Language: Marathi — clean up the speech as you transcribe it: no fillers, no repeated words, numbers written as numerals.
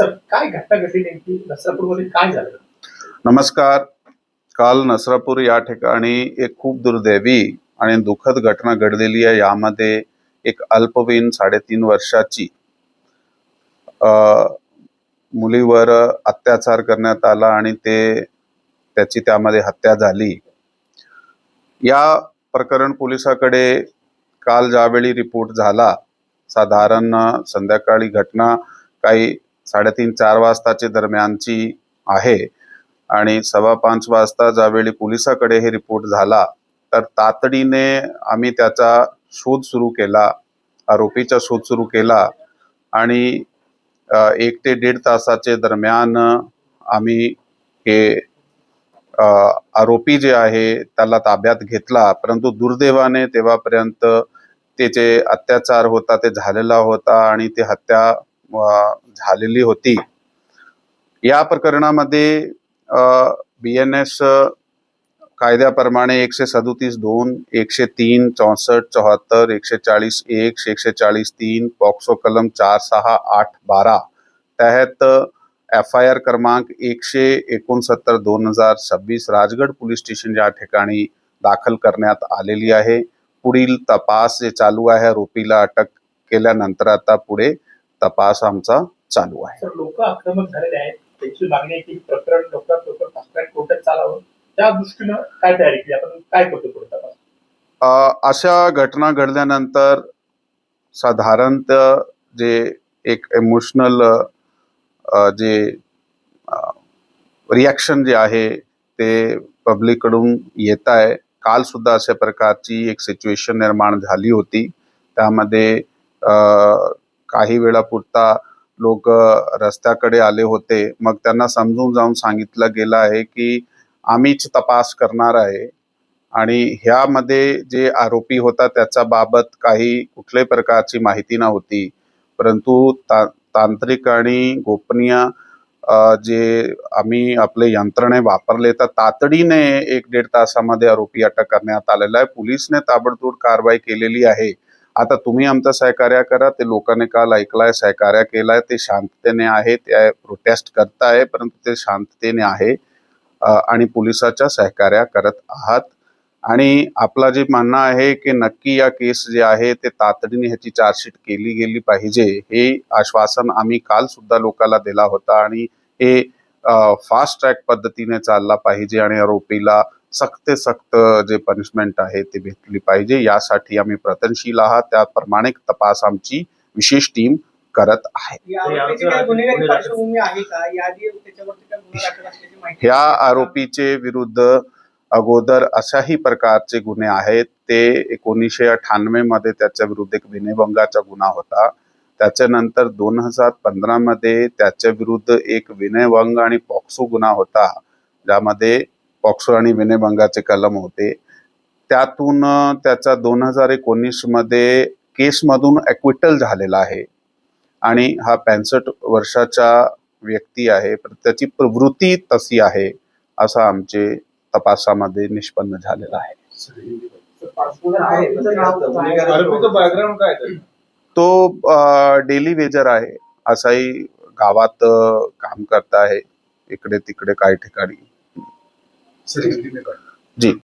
सर काय घटना घडली नेमकी नसरापूरमध्ये काय झालं? नमस्कार. काल नसरापूर या ठिकाणी एक खूप दुर्दैवी आणि दुःखद घटना घडलेली आहे. यामध्ये एक अल्पवयीन 3.5 वर्षाची मुलीवर अत्याचार करण्यात आला आणि त्याची त्यामध्ये हत्या झाली. या प्रकरण पोलिसाकडे काल ज्यावेळी रिपोर्ट झाला, साधारण संध्याकाळी घटना काही 3:30-4 वाजताच्या दरम्यानची आहे आणि 4:15 वाजता ज्यावेळी पोलिसाकडे हे रिपोर्ट झाला तर तातडीने आम्ही त्याचा शोध सुरू केला, आरोपीचा शोध सुरू केला आणि 1 ते 1.5 तासाच्या दरम्यान आम्ही हे आरोपी जे आहे त्याला ताब्यात घेतला. परंतु दुर्दैवाने तेव्हापर्यंत त्याचे अत्याचार होता ते झालेला होता आणि ती हत्या झालेली होती. या प्रकरणामध्ये BNS कायद्याप्रमाणे 137(2), 103, 64, 74, 140(1), 140(3), पॉक्सो कलम 468-12 तहत FIR क्रमांक 169/2026 राजगड पोलीस स्टेशन या ठिकाणी दाखल करण्यात आलेली आहे. पुढील तपास जे चालू आहे, आरोपीला अटक केल्यानंतर आता पुढे तपास आमचा चालू आहे. सर लोक आक्रमक झालेले आहेत, त्याची मागणी आहे की प्रकरण लवकरात लवकर फास्ट ट्रॅक कोर्टात चालावं. त्या दृष्टीनं काय तयारी केली आपण, काय करतो पुढे तपास? अशा घटना घडल्यानंतर साधारणतः जे एक इमोशनल जे रिॲक्शन जे आहे ते पब्लिक कडून येत आहे. काल सुद्धा अशा प्रकारची एक सिच्युएशन निर्माण झाली होती. त्यामध्ये काही वेळापुरता लोक रस्त्याकडे आले होते. मग त्यांना समजून जाऊन सांगितलं गेलं आहे की आम्हीच तपास करणार आहे आणि ह्यामध्ये जे आरोपी होता त्याच्या बाबत काही कुठल्याही प्रकारची माहिती नव्हती. परंतु तांत्रिक आणि गोपनीय जे आम्ही आपले यंत्रणे वापरले तर तातडीने 1-1.5 तासामध्ये आरोपी अटक करण्यात आलेला आहे. पोलिसने ताबडतोब कारवाई केलेली आहे. आता तुम्ही आमचं सहकार्य करा. ते लोकांनी काल ऐकलाय, सहकार्य केलाय, ते शांततेने आहे, ते प्रोटेस्ट करताय, परंतु ते शांततेने आहे आणि पोलिसाच्या सहकार्य करत आहात. आणि आपला जे म्हणणं आहे की नक्की या केस जे आहे ते तातडीने ह्याची चार्जशीट केली गेली पाहिजे, हे आश्वासन आम्ही काल सुद्धा लोकांना दिला होता आणि हे फास्ट ट्रॅक पद्धतीने चालला पाहिजे आणि आरोपीला सक्त जे पनिशमेंट आहे ते भेटली पाहिजे. यासाठी आम्ही प्रयत्नशील आहात. त्याप्रमाणे तपास आमची विशेष टीम करत आहे. ह्या आरोपीचे विरुद्ध अगोदर अशाही प्रकारचे गुन्हे आहेत. ते 1998 मध्ये त्याच्या विरुद्ध एक विनयभंगाचा गुन्हा होता. त्याच्यानंतर 2015 मध्ये त्याच्या विरुद्ध एक विनयभंग आणि पॉक्सो गुन्हा होता, ज्यामध्ये पॉक्सो आणि विनयभंगाचे कलम होते. त्यातून त्याचा 2019 मध्ये केसमधून ॲक्विटल झालेला आहे आणि हा 65 वर्षाचा व्यक्ती आहे. त्याची प्रवृत्ती तशी आहे असं आमचे तपासामध्ये निष्पन्न झालेलं आहे. तो डेली वेजर आहे, असाही गावात काम करता आहे, इकडे तिकडे काही ठिकाणी. जी